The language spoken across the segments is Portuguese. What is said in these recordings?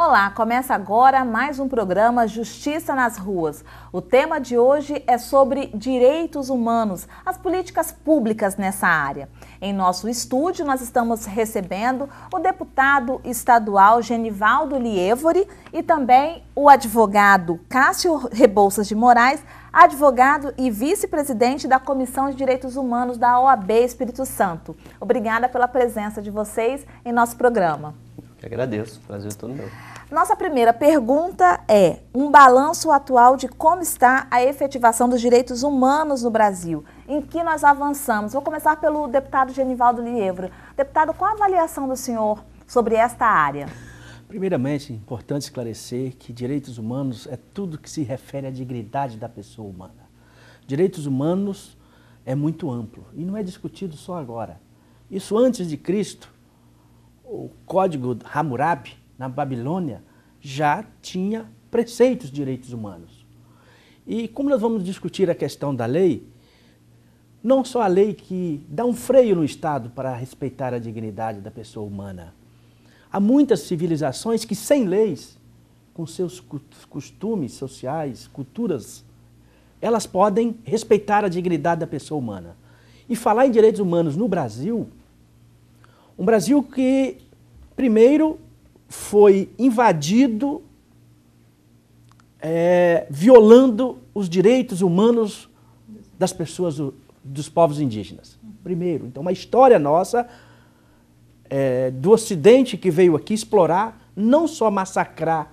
Olá, começa agora mais um programa Justiça nas Ruas. O tema de hoje é sobre direitos humanos, as políticas públicas nessa área. Em nosso estúdio, nós estamos recebendo o deputado estadual Genivaldo Lievori e também o advogado Cássio Rebouças de Moraes, advogado e vice-presidente da Comissão de Direitos Humanos da OAB Espírito Santo. Obrigada pela presença de vocês em nosso programa. Eu que agradeço, prazer é todo meu. Nossa primeira pergunta é um balanço atual de como está a efetivação dos direitos humanos no Brasil. Em que nós avançamos? Vou começar pelo deputado Genivaldo Lievori. Deputado, qual a avaliação do senhor sobre esta área? Primeiramente, é importante esclarecer que direitos humanos é tudo que se refere à dignidade da pessoa humana. Direitos humanos é muito amplo e não é discutido só agora. Isso antes de Cristo, o Código Hammurabi, na Babilônia, já tinha preceitos de direitos humanos. E como nós vamos discutir a questão da lei, não só a lei que dá um freio no Estado para respeitar a dignidade da pessoa humana. Há muitas civilizações que, sem leis, com seus costumes sociais, culturas, elas podem respeitar a dignidade da pessoa humana. E falar em direitos humanos no Brasil, um Brasil que, primeiro, foi invadido, violando os direitos humanos das pessoas, dos povos indígenas. Primeiro, então, uma história nossa do Ocidente que veio aqui explorar, não só massacrar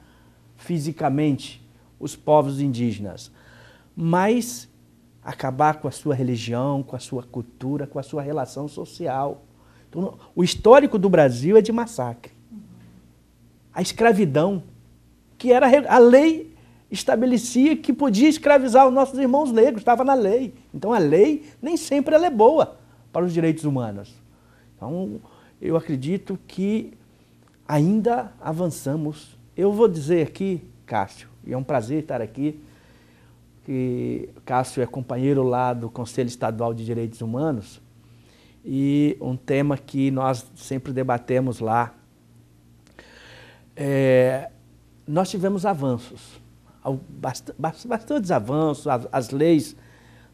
fisicamente os povos indígenas, mas acabar com a sua religião, com a sua cultura, com a sua relação social. Então, o histórico do Brasil é de massacre. A escravidão, que era a lei estabelecia que podia escravizar os nossos irmãos negros, estava na lei. Então a lei nem sempre ela é boa para os direitos humanos. Então eu acredito que ainda avançamos. Eu vou dizer aqui, Cássio, e é um prazer estar aqui, que Cássio é companheiro lá do Conselho Estadual de Direitos Humanos, e um tema que nós sempre debatemos lá. Nós tivemos avanços, bastantes avanços, as leis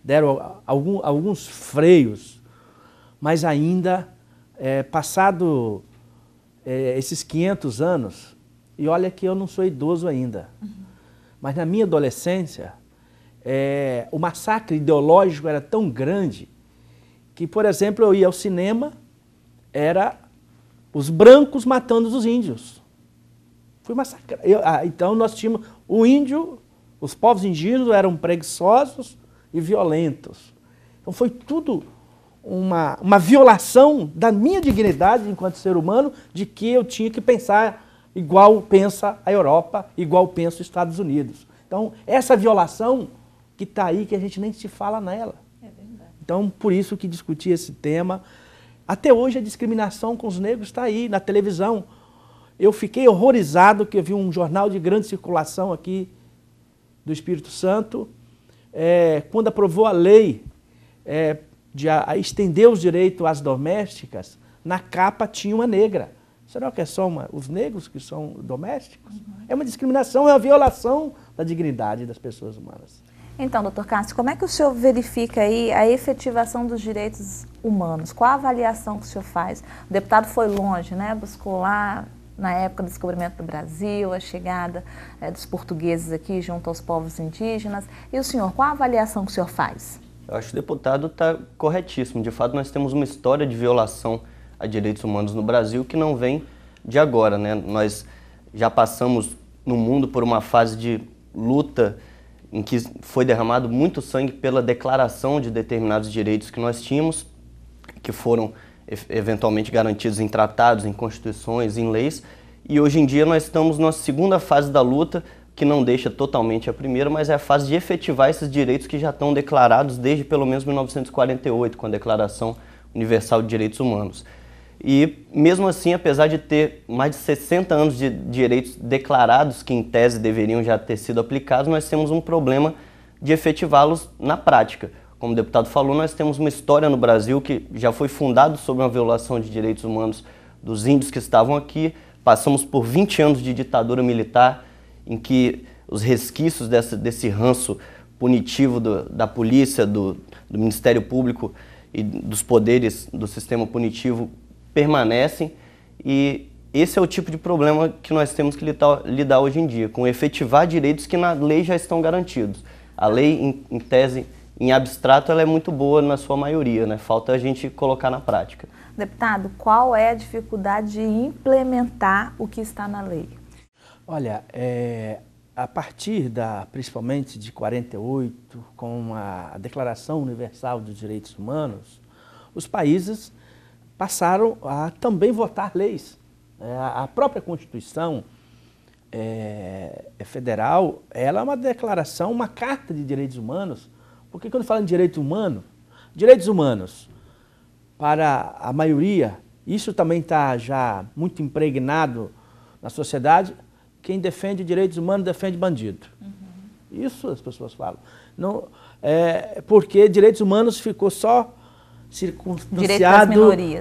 deram alguns freios, mas ainda, passado esses 500 anos, e olha que eu não sou idoso ainda, mas na minha adolescência, o massacre ideológico era tão grande que, por exemplo, eu ia ao cinema, era os brancos matando os índios. Fui massacrado. Então nós tínhamos o índio, os povos indígenas eram preguiçosos e violentos. Então foi tudo uma violação da minha dignidade enquanto ser humano, de que eu tinha que pensar igual pensa a Europa, igual pensa os Estados Unidos. Então essa violação que está aí, que a gente nem se fala nela. É verdade. Então por isso que discutir esse tema. Até hoje a discriminação com os negros está aí na televisão. Eu fiquei horrorizado que eu vi um jornal de grande circulação aqui do Espírito Santo, quando aprovou a lei de estender os direitos às domésticas, na capa tinha uma negra. Será que é só os negros que são domésticos? É uma discriminação, é uma violação da dignidade das pessoas humanas. Então, doutor Cássio, como é que o senhor verifica aí a efetivação dos direitos humanos? Qual a avaliação que o senhor faz? O deputado foi longe, né? Buscou lá, na época do descobrimento do Brasil, a chegada dos portugueses aqui junto aos povos indígenas. E o senhor, qual a avaliação que o senhor faz? Eu acho que o deputado está corretíssimo. De fato, nós temos uma história de violação a direitos humanos no Brasil que não vem de agora, né? Nós já passamos no mundo por uma fase de luta em que foi derramado muito sangue pela declaração de determinados direitos que nós tínhamos, que foram eventualmente garantidos em tratados, em constituições, em leis, e hoje em dia nós estamos na segunda fase da luta, que não deixa totalmente a primeira, mas é a fase de efetivar esses direitos que já estão declarados desde pelo menos 1948, com a Declaração Universal de Direitos Humanos. E mesmo assim, apesar de ter mais de 60 anos de direitos declarados, que em tese deveriam já ter sido aplicados, nós temos um problema de efetivá-los na prática. Como o deputado falou, nós temos uma história no Brasil que já foi fundado sobre uma violação de direitos humanos dos índios que estavam aqui, passamos por 20 anos de ditadura militar, em que os resquícios desse ranço punitivo da polícia, do Ministério Público e dos poderes do sistema punitivo permanecem, e esse é o tipo de problema que nós temos que lidar hoje em dia, com efetivar direitos que na lei já estão garantidos. A lei, em tese, em abstrato, ela é muito boa na sua maioria, né? Falta a gente colocar na prática. Deputado, qual é a dificuldade de implementar o que está na lei? Olha, a partir principalmente de 48, com a Declaração Universal dos Direitos Humanos, os países passaram a também votar leis. A própria Constituição federal, ela é uma declaração, uma carta de direitos humanos, porque quando fala em direitos humanos, para a maioria, isso também está já muito impregnado na sociedade, quem defende direitos humanos defende bandido. Uhum. Isso as pessoas falam. Não, porque direitos humanos ficou só circunstanciado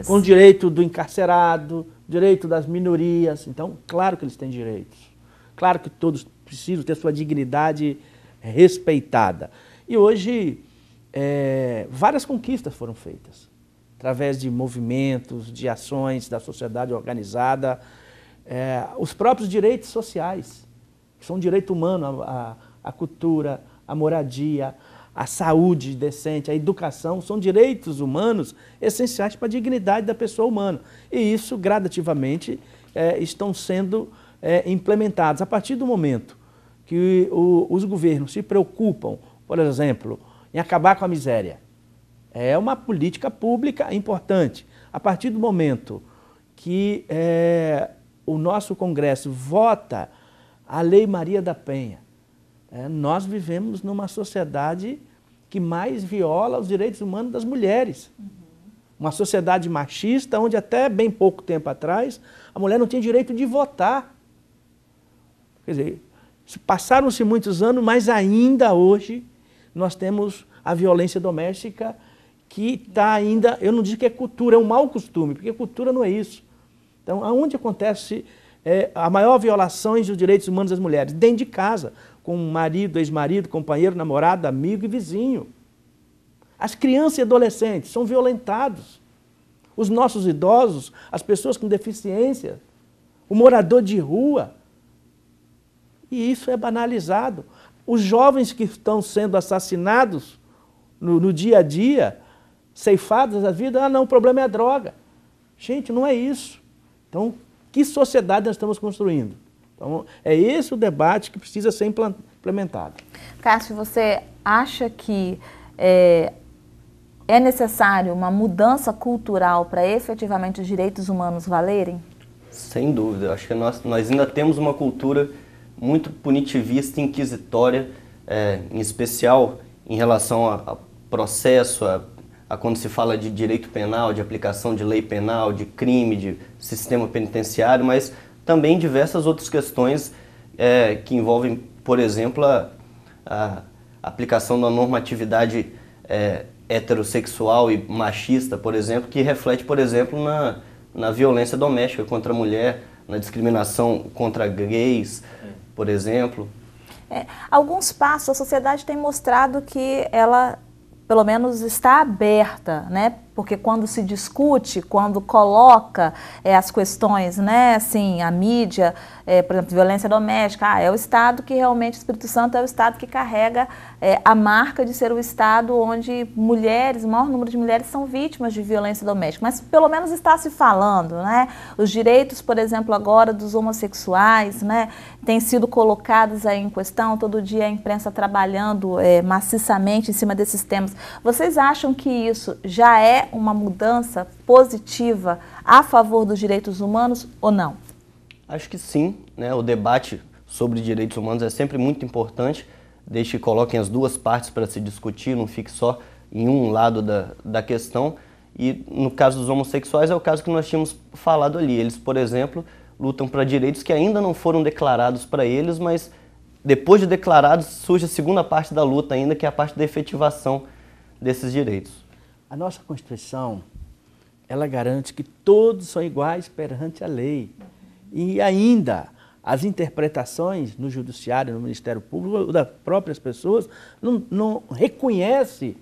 com o direito do encarcerado, direito das minorias. Então, claro que eles têm direitos. Claro que todos precisam ter sua dignidade respeitada. E hoje, várias conquistas foram feitas, através de movimentos, de ações da sociedade organizada, os próprios direitos sociais, que são direito humano, a cultura, a moradia, a saúde decente, a educação, são direitos humanos essenciais para a dignidade da pessoa humana. E isso, gradativamente, estão sendo implementados. A partir do momento que os governos se preocupam, por exemplo, em acabar com a miséria, é uma política pública importante. A partir do momento que o nosso Congresso vota a Lei Maria da Penha, nós vivemos numa sociedade que mais viola os direitos humanos das mulheres. Uhum. Uma sociedade machista, onde até bem pouco tempo atrás, a mulher não tinha direito de votar. Quer dizer, passaram-se muitos anos, mas ainda hoje nós temos a violência doméstica que está ainda, eu não digo que é cultura, é um mau costume, porque cultura não é isso. Então, aonde acontece a maior violações dos direitos humanos das mulheres? Dentro de casa, com marido, ex-marido, companheiro, namorado, amigo e vizinho. As crianças e adolescentes são violentados. Os nossos idosos, as pessoas com deficiência, o morador de rua. E isso é banalizado. Os jovens que estão sendo assassinados no dia a dia, ceifados da vida, não, o problema é a droga. Gente, não é isso. Então, que sociedade nós estamos construindo? Então, é esse o debate que precisa ser implementado. Cássio, você acha que é necessário uma mudança cultural para efetivamente os direitos humanos valerem? Sem dúvida. Acho que nós ainda temos uma cultura muito punitivista e inquisitória, em especial em relação a processo, a quando se fala de direito penal, de aplicação de lei penal, de crime, de sistema penitenciário, mas também diversas outras questões que envolvem, por exemplo, a aplicação da normatividade heterossexual e machista, por exemplo, que reflete, por exemplo, na violência doméstica contra a mulher, na discriminação contra gays, por exemplo. Alguns passos, a sociedade tem mostrado que ela, pelo menos, está aberta, né? Porque quando se discute, quando coloca as questões, né, assim, a mídia, por exemplo, violência doméstica, é o Estado que realmente, o Espírito Santo é o Estado que carrega a marca de ser o Estado onde mulheres, o maior número de mulheres são vítimas de violência doméstica, mas pelo menos está se falando, né? Os direitos, por exemplo, agora dos homossexuais, né, têm sido colocados aí em questão, todo dia a imprensa trabalhando maciçamente em cima desses temas. Vocês acham que isso já é uma mudança positiva a favor dos direitos humanos ou não? Acho que sim, né? O debate sobre direitos humanos é sempre muito importante, desde que coloquem as duas partes para se discutir, não fique só em um lado da questão. E no caso dos homossexuais é o caso que nós tínhamos falado ali. Eles, por exemplo, lutam para direitos que ainda não foram declarados para eles, mas depois de declarados surge a segunda parte da luta ainda, que é a parte da efetivação desses direitos. A nossa Constituição, ela garante que todos são iguais perante a lei. E ainda as interpretações no judiciário, no Ministério Público, das próprias pessoas, não reconhece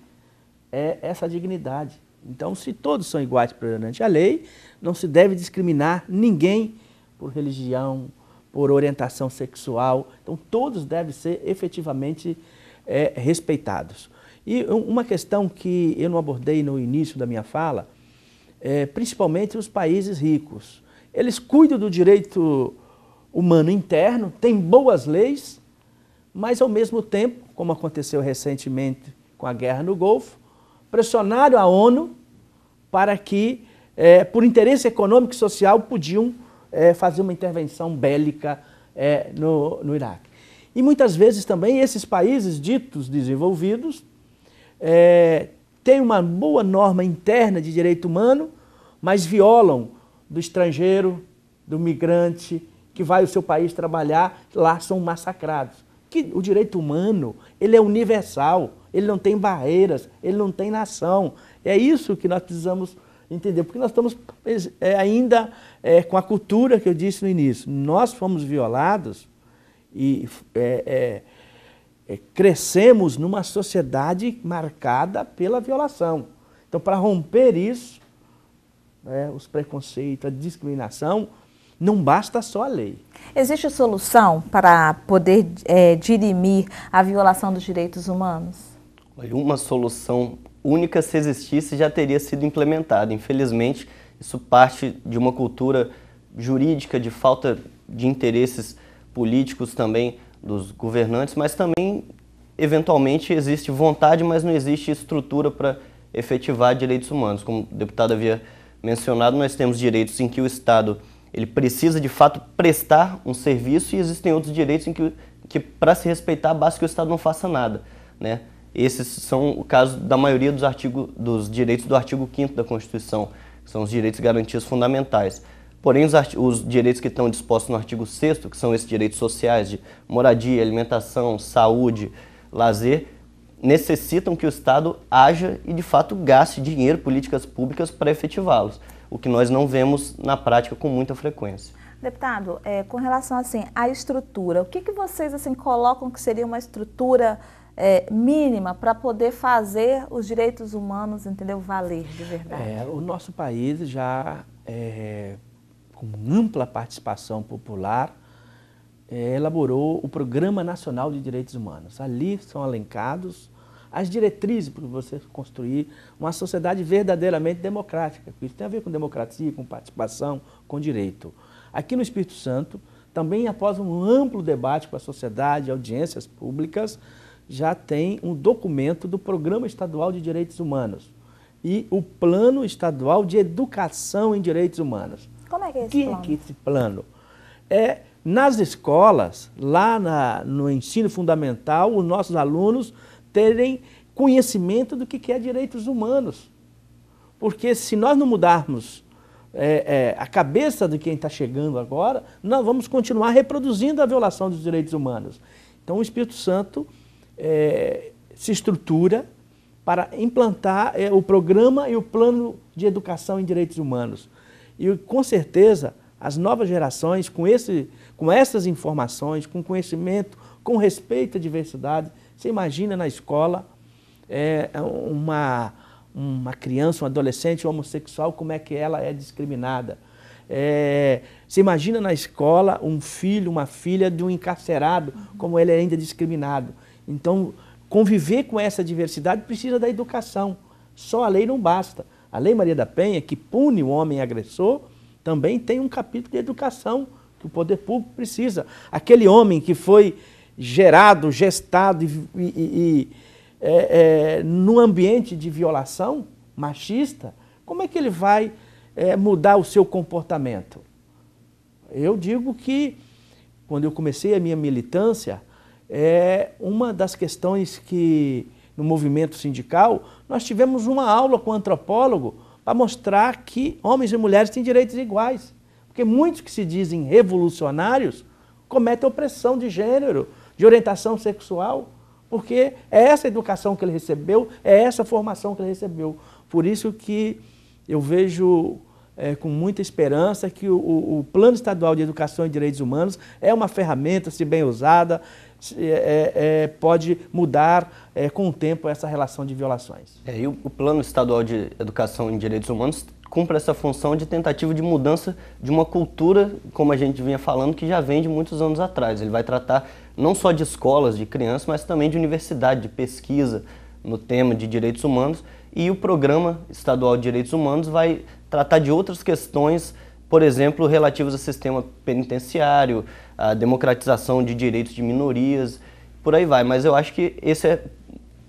essa dignidade. Então, se todos são iguais perante a lei, não se deve discriminar ninguém por religião, por orientação sexual. Então, todos devem ser efetivamente respeitados. E uma questão que eu não abordei no início da minha fala, principalmente os países ricos. Eles cuidam do direito humano interno, têm boas leis, mas ao mesmo tempo, como aconteceu recentemente com a guerra no Golfo, pressionaram a ONU para que, por interesse econômico e social, podiam fazer uma intervenção bélica no Iraque. E muitas vezes também esses países ditos desenvolvidos têm uma boa norma interna de direito humano, mas violam do estrangeiro, do migrante, que vai ao seu país trabalhar, lá são massacrados. Que o direito humano, ele é universal, ele não tem barreiras, ele não tem nação. É isso que nós precisamos entender, porque nós estamos ainda com a cultura que eu disse no início. Nós fomos violados e crescemos numa sociedade marcada pela violação. Então, para romper isso, os preconceitos, a discriminação, não basta só a lei. Existe solução para poder dirimir a violação dos direitos humanos? Uma solução única, se existisse, já teria sido implementada. Infelizmente, isso parte de uma cultura jurídica, de falta de interesses políticos também dos governantes, mas também, eventualmente, existe vontade, mas não existe estrutura para efetivar direitos humanos. Como o deputado havia mencionado, nós temos direitos em que o Estado ele precisa, de fato, prestar um serviço, e existem outros direitos em que para se respeitar, basta que o Estado não faça nada, né? Esses são o caso da maioria dos direitos do artigo 5º da Constituição, que são os direitos garantidos fundamentais. Porém, os direitos que estão dispostos no artigo 6º, que são esses direitos sociais de moradia, alimentação, saúde, lazer, necessitam que o Estado haja e, de fato, gaste dinheiro, políticas públicas para efetivá-los, o que nós não vemos na prática com muita frequência. Deputado, com relação assim, à estrutura, o que vocês colocam que seria uma estrutura mínima para poder fazer os direitos humanos, entendeu, valer de verdade? O nosso país já, com ampla participação popular, elaborou o Programa Nacional de Direitos Humanos. Ali são elencados as diretrizes para você construir uma sociedade verdadeiramente democrática. Isso tem a ver com democracia, com participação, com direito. Aqui no Espírito Santo, também após um amplo debate com a sociedade, audiências públicas, já tem um documento do Programa Estadual de Direitos Humanos e o Plano Estadual de Educação em Direitos Humanos. Como é que é esse plano? Que é esse plano? Nas escolas, lá no ensino fundamental, os nossos alunos terem conhecimento do que é direitos humanos. Porque se nós não mudarmos a cabeça de quem está chegando agora, nós vamos continuar reproduzindo a violação dos direitos humanos. Então o Espírito Santo se estrutura para implantar o programa e o plano de educação em direitos humanos. E com certeza as novas gerações, com essas informações, com conhecimento, com respeito à diversidade, você imagina na escola uma criança, um adolescente homossexual, como é que ela é discriminada. Você imagina na escola um filho, uma filha de um encarcerado, como ele é ainda discriminado. Então, conviver com essa diversidade precisa da educação. Só a lei não basta. A Lei Maria da Penha, que pune o homem agressor, também tem um capítulo de educação que o poder público precisa. Aquele homem que foi gerado, gestado num ambiente de violação machista, como é que ele vai mudar o seu comportamento? Eu digo que, quando eu comecei a minha militância, uma das questões que, no movimento sindical, nós tivemos uma aula com um antropólogo para mostrar que homens e mulheres têm direitos iguais. Porque muitos que se dizem revolucionários cometem opressão de gênero, de orientação sexual, porque é essa educação que ele recebeu, é essa formação que ele recebeu. Por isso que eu vejo com muita esperança que o Plano Estadual de Educação e Direitos Humanos é uma ferramenta, se bem usada, pode mudar com o tempo essa relação de violações. E o Plano Estadual de Educação e Direitos Humanos cumpre essa função de tentativa de mudança de uma cultura, como a gente vinha falando, que já vem de muitos anos atrás. Ele vai tratar não só de escolas, de crianças, mas também de universidade, de pesquisa no tema de direitos humanos. E o Programa Estadual de Direitos Humanos vai tratar de outras questões, por exemplo, relativas ao sistema penitenciário, a democratização de direitos de minorias, por aí vai. Mas eu acho que esse é,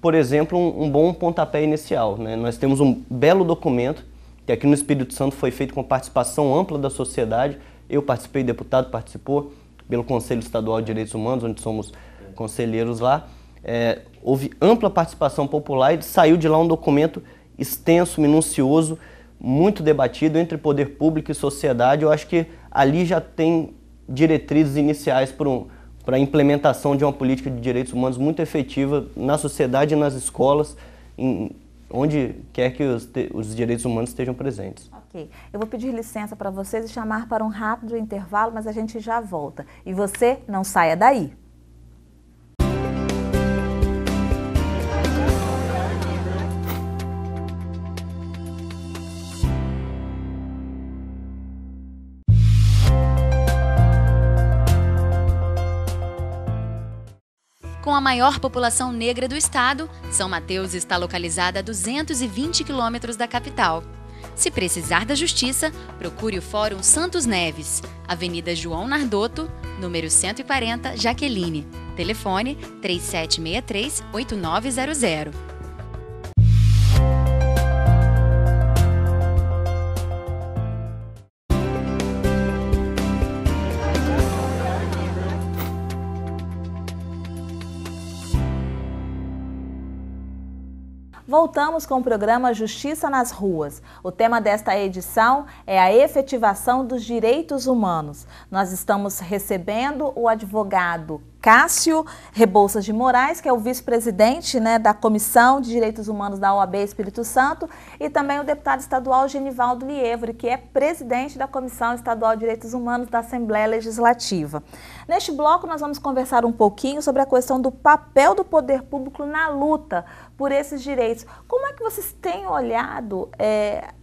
por exemplo, um bom pontapé inicial, né? Nós temos um belo documento, que aqui no Espírito Santo foi feito com participação ampla da sociedade. Eu participei, o deputado participou, pelo Conselho Estadual de Direitos Humanos, onde somos conselheiros lá. Houve ampla participação popular e saiu de lá um documento extenso, minucioso, muito debatido entre poder público e sociedade. Eu acho que ali já tem diretrizes iniciais para a implementação de uma política de direitos humanos muito efetiva na sociedade e nas escolas, onde quer que os direitos humanos estejam presentes. Ok. Eu vou pedir licença para vocês e chamar para um rápido intervalo, mas a gente já volta. E você não saia daí. Com a maior população negra do estado, São Mateus está localizada a 220 quilômetros da capital. Se precisar da justiça, procure o Fórum Santos Neves, Avenida João Nardoto, número 140, Jaqueline. Telefone 3763-8900. Voltamos com o programa Justiça nas Ruas. O tema desta edição é a efetivação dos direitos humanos. Nós estamos recebendo o advogado Cássio Rebouças de Moraes, que é o vice-presidente, né, da Comissão de Direitos Humanos da OAB Espírito Santo, e também o deputado estadual Genivaldo Lievre, que é presidente da Comissão Estadual de Direitos Humanos da Assembleia Legislativa. Neste bloco, nós vamos conversar um pouquinho sobre a questão do papel do poder público na luta por esses direitos. Como é que vocês têm olhado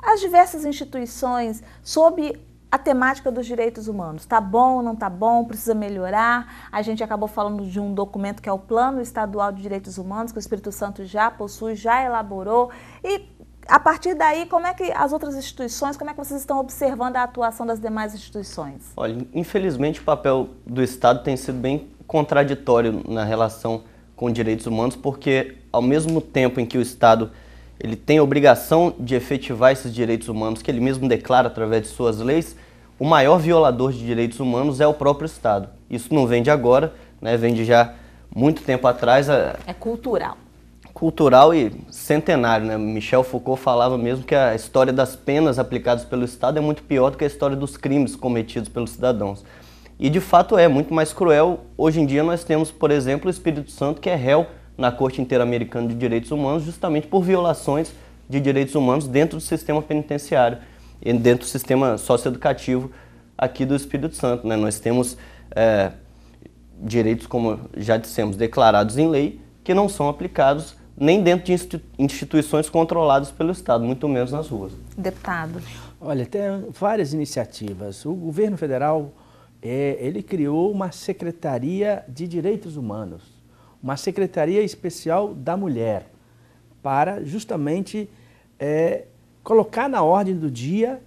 as diversas instituições sob a temática dos direitos humanos? Tá bom, não tá bom, precisa melhorar? A gente acabou falando de um documento que é o Plano Estadual de Direitos Humanos, que o Espírito Santo já possui, já elaborou. E a partir daí, como é que as outras instituições, como é que vocês estão observando a atuação das demais instituições? Olha, infelizmente o papel do Estado tem sido bem contraditório na relação com direitos humanos, porque ao mesmo tempo em que o Estado ele tem a obrigação de efetivar esses direitos humanos, que ele mesmo declara através de suas leis, o maior violador de direitos humanos é o próprio Estado. Isso não vem de agora, né? Vem de já muito tempo atrás. É cultural. Cultural e centenário, né? Michel Foucault falava mesmo que a história das penas aplicadas pelo Estado é muito pior do que a história dos crimes cometidos pelos cidadãos. E de fato é muito mais cruel. Hoje em dia nós temos, por exemplo, o Espírito Santo, que é réu na Corte Interamericana de Direitos Humanos, justamente por violações de direitos humanos dentro do sistema penitenciário e dentro do sistema socioeducativo aqui do Espírito Santo, né? Nós temos direitos, como já dissemos, declarados em lei, que não são aplicados nem dentro de instituições controladas pelo Estado, muito menos nas ruas. Deputado. Olha, tem várias iniciativas. O governo federal, ele criou uma Secretaria de Direitos Humanos, uma Secretaria Especial da Mulher, para justamente colocar na ordem do dia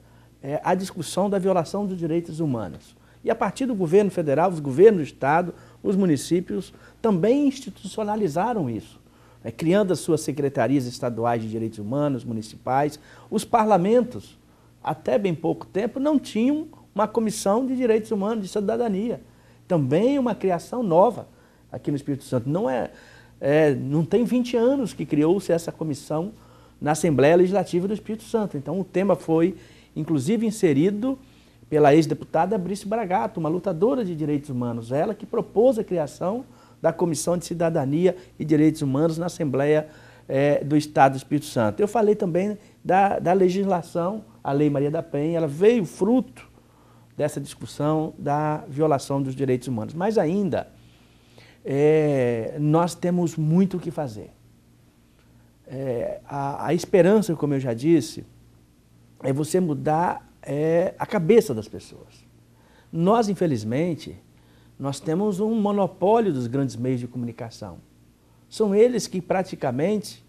a discussão da violação dos direitos humanos. E a partir do governo federal, os governos do Estado, os municípios também institucionalizaram isso, criando as suas secretarias estaduais de direitos humanos, municipais. Os parlamentos, até bem pouco tempo, não tinham uma comissão de direitos humanos, de cidadania. Também uma criação nova aqui no Espírito Santo. Não tem 20 anos que criou-se essa comissão na Assembleia Legislativa do Espírito Santo. Então o tema foi, inclusive, inserido pela ex-deputada Brice Bragato, uma lutadora de direitos humanos. Ela que propôs a criação da Comissão de Cidadania e Direitos Humanos na Assembleia do Estado do Espírito Santo. Eu falei também da legislação, a Lei Maria da Penha, ela veio fruto dessa discussão da violação dos direitos humanos. Mas ainda, nós temos muito o que fazer. A esperança, como eu já disse, é você mudar a cabeça das pessoas. Nós, infelizmente, nós temos um monopólio dos grandes meios de comunicação. São eles que praticamente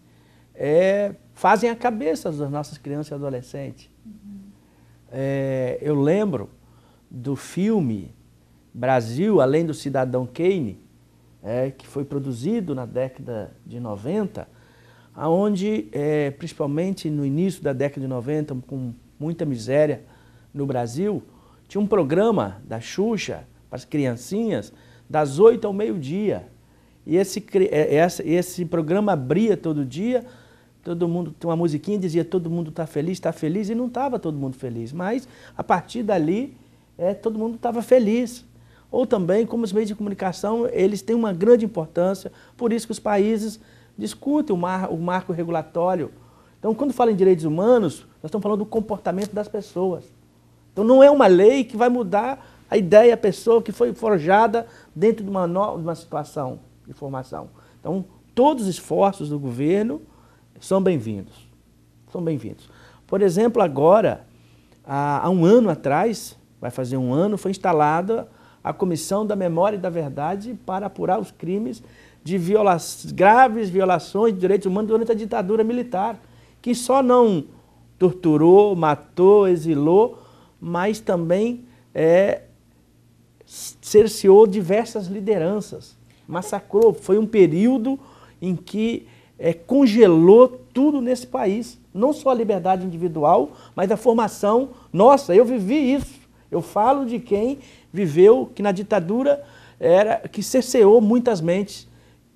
fazem a cabeça das nossas crianças e adolescentes. Eu lembro do filme Brasil, Além do Cidadão Kane, que foi produzido na década de 90, onde, principalmente no início da década de 90, com muita miséria no Brasil, tinha um programa da Xuxa para as criancinhas, das 8 ao meio-dia. E esse programa abria todo dia, todo mundo, uma musiquinha dizia todo mundo está feliz, e não estava todo mundo feliz, mas a partir dali todo mundo estava feliz. Ou também, como os meios de comunicação, eles têm uma grande importância, por isso que os países discutem o marco regulatório. Então, quando fala em direitos humanos, nós estamos falando do comportamento das pessoas. Então, não é uma lei que vai mudar a ideia, a pessoa que foi forjada dentro de uma situação de formação. Então, todos os esforços do governo são bem-vindos. São bem-vindos. Por exemplo, agora, há um ano atrás, vai fazer um ano, foi instalada a Comissão da Memória e da Verdade para apurar os crimes de graves violações de direitos humanos durante a ditadura militar, que só não torturou, matou, exilou, mas também cerceou diversas lideranças, massacrou. Foi um período em que congelou tudo nesse país, não só a liberdade individual, mas a formação. Nossa, eu vivi isso. Eu falo de quem viveu, que na ditadura que cerceou muitas mentes.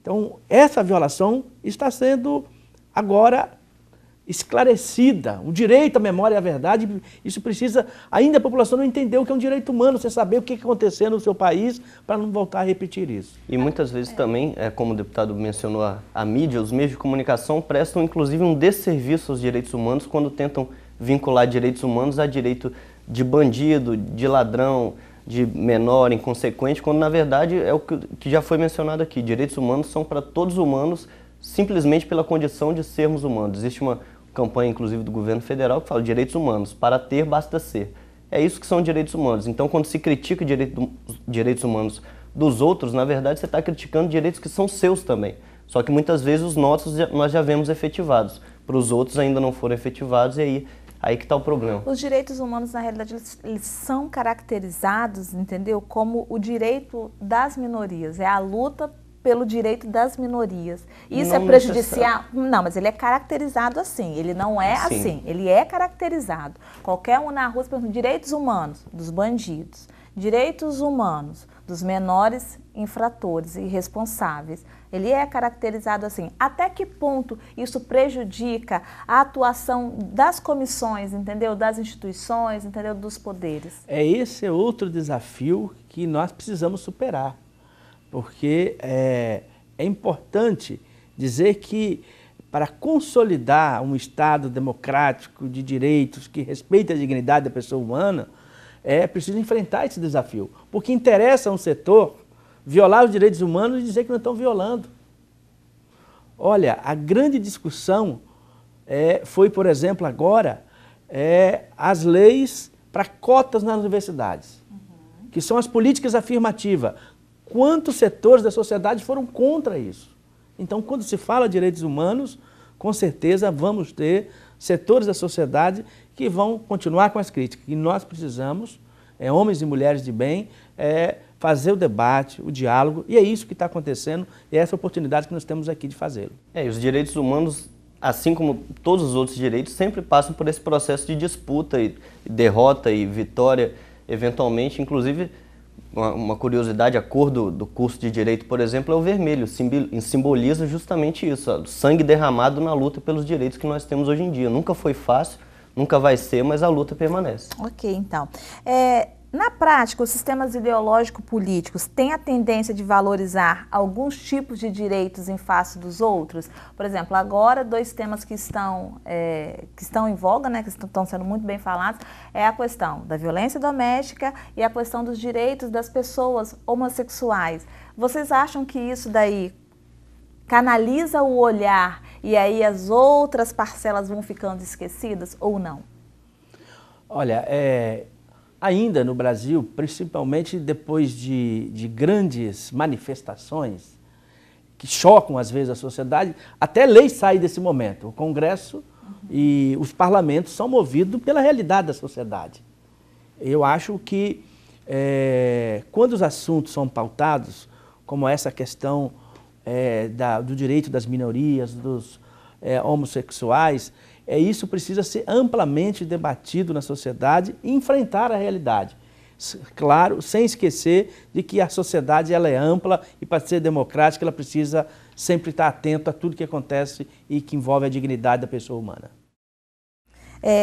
Então, essa violação está sendo agora esclarecida. O direito à memória e à verdade, isso precisa... Ainda a população não entendeu o que é um direito humano, você saber o que aconteceu no seu país para não voltar a repetir isso. E muitas vezes também, como o deputado mencionou, a mídia, os meios de comunicação prestam inclusive um desserviço aos direitos humanos quando tentam vincular direitos humanos a direito de bandido, de ladrão, de menor, inconsequente, quando na verdade é o que já foi mencionado aqui. Direitos humanos são para todos os humanos, simplesmente pela condição de sermos humanos. Existe uma campanha, inclusive, do governo federal que fala direitos humanos, para ter basta ser. É isso que são direitos humanos. Então, quando se critica direitos humanos dos outros, na verdade, você está criticando direitos que são seus também. Só que muitas vezes os nossos nós já vemos efetivados. Para os outros ainda não foram efetivados e aí que está o problema. Os direitos humanos, na realidade, eles são caracterizados, entendeu? Como o direito das minorias. É a luta pelo direito das minorias. Isso não é prejudicial? Não, mas ele é caracterizado assim. Ele não é assim. Ele é caracterizado. Qualquer um na rua, por exemplo, direitos humanos dos bandidos, direitos humanos dos menores infratores e irresponsáveis. Ele é caracterizado assim. Até que ponto isso prejudica a atuação das comissões, entendeu? Das instituições, entendeu? Dos poderes. Esse é outro desafio que nós precisamos superar. Porque é importante dizer que para consolidar um Estado democrático de direitos que respeita a dignidade da pessoa humana, é preciso enfrentar esse desafio. Porque interessa a um setor violar os direitos humanos e dizer que não estão violando. Olha, a grande discussão foi, por exemplo, agora, as leis para cotas nas universidades, que são as políticas afirmativas. Quantos setores da sociedade foram contra isso? Então, quando se fala de direitos humanos, com certeza vamos ter setores da sociedade que vão continuar com as críticas. E nós precisamos, homens e mulheres de bem, fazer o debate, o diálogo, e é isso que está acontecendo, e é essa oportunidade que nós temos aqui de fazê-lo. E os direitos humanos, assim como todos os outros direitos, sempre passam por esse processo de disputa, e derrota e vitória, eventualmente, inclusive... Uma curiosidade, a cor do curso de Direito, por exemplo, é o vermelho, simboliza justamente isso, o sangue derramado na luta pelos direitos que nós temos hoje em dia. Nunca foi fácil, nunca vai ser, mas a luta permanece. Ok, então. Na prática, os sistemas ideológico-políticos têm a tendência de valorizar alguns tipos de direitos em face dos outros? Por exemplo, agora, dois temas que estão em voga, né, que estão sendo muito bem falados, é a questão da violência doméstica e a questão dos direitos das pessoas homossexuais. Vocês acham que isso daí canaliza o olhar e aí as outras parcelas vão ficando esquecidas ou não? Olha, ainda no Brasil, principalmente depois de grandes manifestações que chocam às vezes a sociedade, até lei sai desse momento. O Congresso e os parlamentos são movidos pela realidade da sociedade. Eu acho que quando os assuntos são pautados, como essa questão do direito das minorias, dos homossexuais, isso precisa ser amplamente debatido na sociedade e enfrentar a realidade. Claro, sem esquecer de que a sociedade ela é ampla e para ser democrática ela precisa sempre estar atenta a tudo que acontece e que envolve a dignidade da pessoa humana.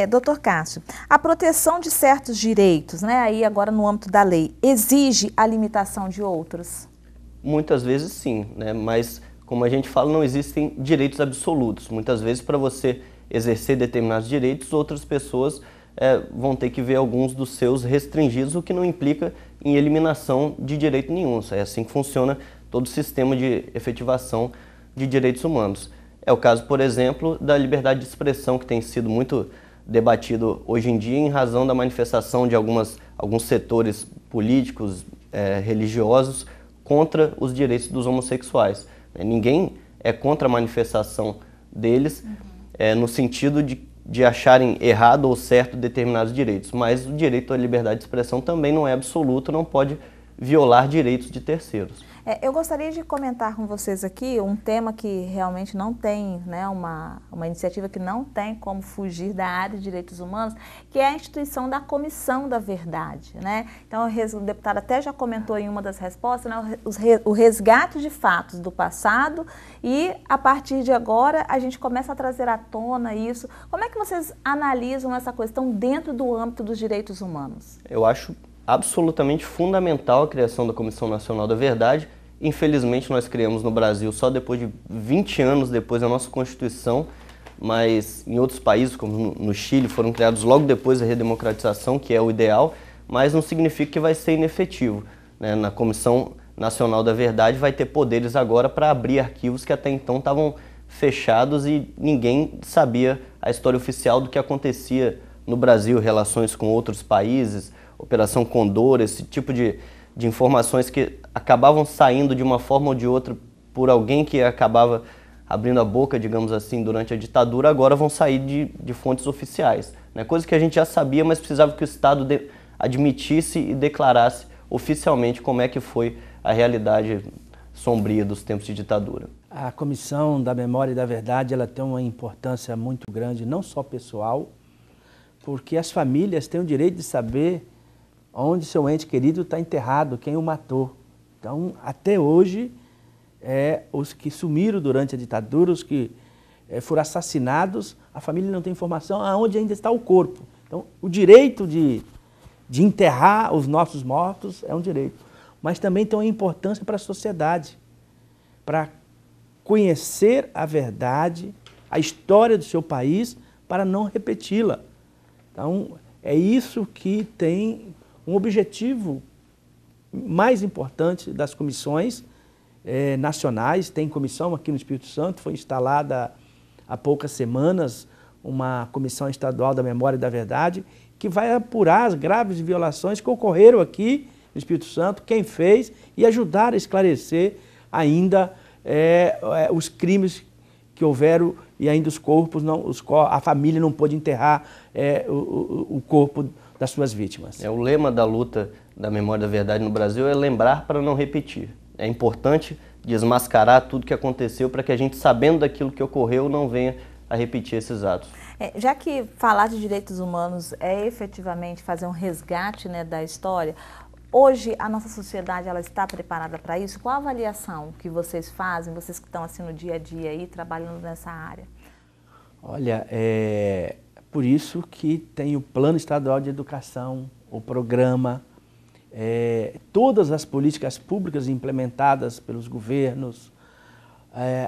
Doutor Cássio, a proteção de certos direitos, né, aí agora no âmbito da lei, exige a limitação de outros? Muitas vezes sim, né? Mas como a gente fala, não existem direitos absolutos. Muitas vezes para você exercer determinados direitos, outras pessoas vão ter que ver alguns dos seus restringidos, o que não implica em eliminação de direito nenhum. É assim que funciona todo o sistema de efetivação de direitos humanos. É o caso, por exemplo, da liberdade de expressão, que tem sido muito debatido hoje em dia em razão da manifestação de alguns setores políticos, religiosos, contra os direitos dos homossexuais. Ninguém é contra a manifestação deles, no sentido de acharem errado ou certo determinados direitos, mas o direito à liberdade de expressão também não é absoluto, não pode violar direitos de terceiros. Eu gostaria de comentar com vocês aqui um tema que realmente não tem, né, uma iniciativa que não tem como fugir da área de direitos humanos, que é a instituição da Comissão da Verdade, né? Então, o deputado até já comentou em uma das respostas, né, o resgate de fatos do passado e, a partir de agora, a gente começa a trazer à tona isso. Como é que vocês analisam essa questão dentro do âmbito dos direitos humanos? Eu acho absolutamente fundamental a criação da Comissão Nacional da Verdade. Infelizmente, nós criamos no Brasil só depois de 20 anos depois da nossa Constituição, mas em outros países, como no Chile, foram criados logo depois da redemocratização, que é o ideal, mas não significa que vai ser inefetivo, né? Na Comissão Nacional da Verdade vai ter poderes agora para abrir arquivos que até então estavam fechados e ninguém sabia a história oficial do que acontecia no Brasil, relações com outros países, Operação Condor, esse tipo de informações que acabavam saindo de uma forma ou de outra por alguém que acabava abrindo a boca, digamos assim, durante a ditadura, agora vão sair de fontes oficiais, né? Coisa que a gente já sabia, mas precisava que o Estado admitisse e declarasse oficialmente como é que foi a realidade sombria dos tempos de ditadura. A Comissão da Memória e da Verdade ela tem uma importância muito grande, não só pessoal, porque as famílias têm o direito de saber onde seu ente querido está enterrado, quem o matou. Então, até hoje, os que sumiram durante a ditadura, os que foram assassinados, a família não tem informação aonde ainda está o corpo. Então, o direito de enterrar os nossos mortos é um direito, mas também tem uma importância para a sociedade, para conhecer a verdade, a história do seu país, para não repeti-la. Então, é isso que tem um objetivo mais importante das comissões nacionais. Tem comissão aqui no Espírito Santo, foi instalada há poucas semanas uma comissão estadual da Memória e da Verdade, que vai apurar as graves violações que ocorreram aqui no Espírito Santo, quem fez, e ajudar a esclarecer ainda os crimes que houveram e ainda os corpos, a família não pôde enterrar o corpo das suas vítimas. O lema da luta da Memória da Verdade no Brasil é lembrar para não repetir. É importante desmascarar tudo que aconteceu para que a gente, sabendo daquilo que ocorreu, não venha a repetir esses atos. Já que falar de direitos humanos é efetivamente fazer um resgate, né, da história, hoje a nossa sociedade ela está preparada para isso? Qual a avaliação que vocês fazem, vocês que estão assim no dia a dia aí, trabalhando nessa área? Olha, por isso que tem o Plano Estadual de Educação, o programa todas as políticas públicas implementadas pelos governos,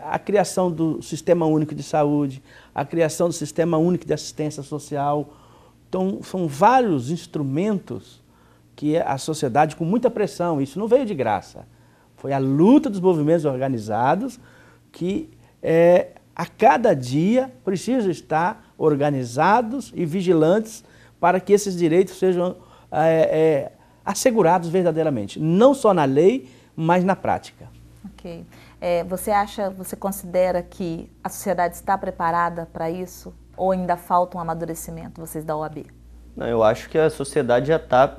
a criação do Sistema Único de Saúde, a criação do Sistema Único de Assistência Social. Então, são vários instrumentos que a sociedade, com muita pressão, isso não veio de graça. Foi a luta dos movimentos organizados que, a cada dia, precisam estar organizados e vigilantes para que esses direitos sejam assegurados verdadeiramente, não só na lei, mas na prática. Ok. Você considera que a sociedade está preparada para isso ou ainda falta um amadurecimento, vocês da OAB? Não, eu acho que a sociedade já está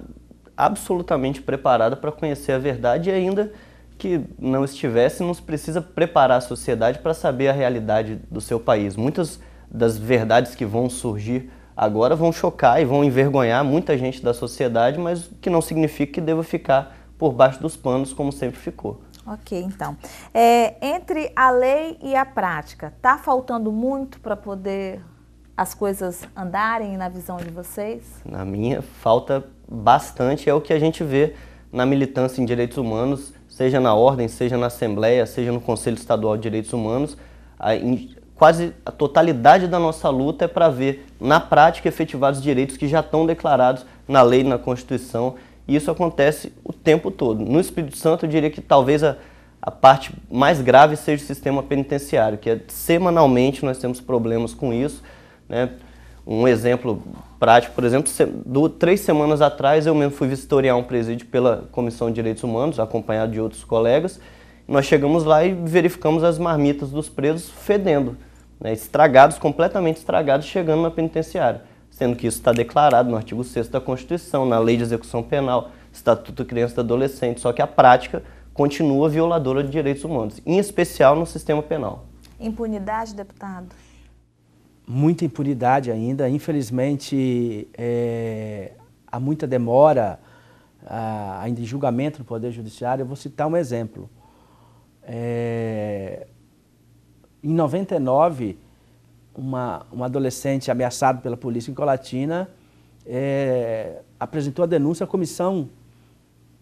absolutamente preparada para conhecer a verdade e ainda que não estivesse, não se precisa preparar a sociedade para saber a realidade do seu país. Muitas das verdades que vão surgir agora vão chocar e vão envergonhar muita gente da sociedade, mas que não significa que deva ficar por baixo dos panos como sempre ficou. Ok, então. Entre a lei e a prática, está faltando muito para poder as coisas andarem na visão de vocês? Na minha, falta bastante. É o que a gente vê na militância em direitos humanos, seja na Ordem, seja na Assembleia, seja no Conselho Estadual de Direitos Humanos. Quase a totalidade da nossa luta é para ver na prática efetivados os direitos que já estão declarados na lei e na Constituição. E isso acontece o tempo todo. No Espírito Santo, eu diria que talvez a parte mais grave seja o sistema penitenciário, que semanalmente nós temos problemas com isso, né? Um exemplo prático, por exemplo, 3 semanas atrás eu mesmo fui vistoriar um presídio pela Comissão de Direitos Humanos, acompanhado de outros colegas. Nós chegamos lá e verificamos as marmitas dos presos fedendo, né? Estragados, completamente estragados, chegando na penitenciária. Sendo que isso está declarado no artigo 6º da Constituição, na Lei de Execução Penal, Estatuto da Criança e do Adolescente, só que a prática continua violadora de direitos humanos, em especial no sistema penal. Impunidade, deputado? Muita impunidade ainda. Infelizmente, há muita demora ainda em julgamento no Poder Judiciário. Eu vou citar um exemplo. Em 99, um adolescente ameaçado pela polícia em Colatina apresentou a denúncia à Comissão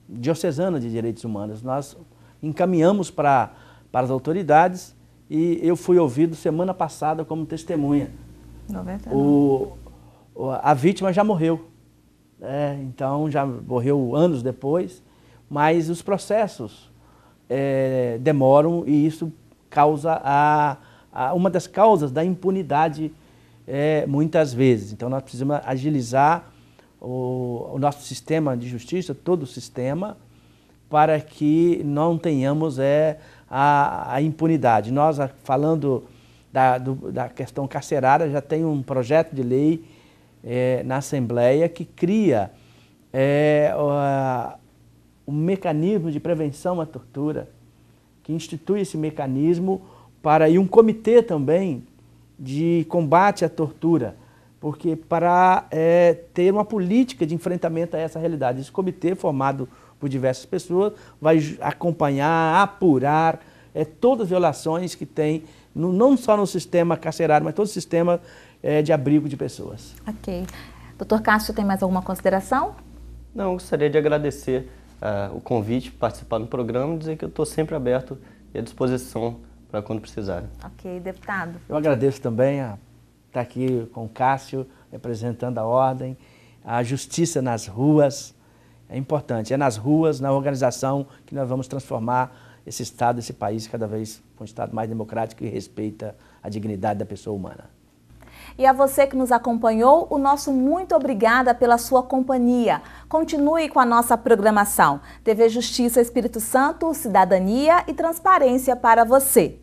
Diocesana de Direitos Humanos. Nós encaminhamos para as autoridades e eu fui ouvido semana passada como testemunha. 99. A vítima já morreu, então já morreu anos depois, mas os processos demoram e isso causa uma das causas da impunidade muitas vezes. Então nós precisamos agilizar o nosso sistema de justiça, todo o sistema, para que não tenhamos a impunidade. Nós, falando da questão carcerária, já tem um projeto de lei na Assembleia que cria um mecanismo de prevenção à tortura, que institui esse mecanismo e um comitê também de combate à tortura, porque para ter uma política de enfrentamento a essa realidade. Esse comitê, formado por diversas pessoas, vai acompanhar, apurar todas as violações que tem, não só no sistema carcerário, mas todo o sistema de abrigo de pessoas. Ok. Doutor Cássio, tem mais alguma consideração? Não, eu gostaria de agradecer o convite, participar do programa e dizer que eu estou sempre aberto e à disposição para quando precisarem. Ok, deputado. Eu agradeço também a estar aqui com o Cássio, representando a Ordem, a justiça nas ruas. É importante, é nas ruas, na organização, que nós vamos transformar esse Estado, esse país, cada vez um Estado mais democrático e respeita a dignidade da pessoa humana. E a você que nos acompanhou, o nosso muito obrigada pela sua companhia. Continue com a nossa programação. TV Justiça Espírito Santo, cidadania e transparência para você.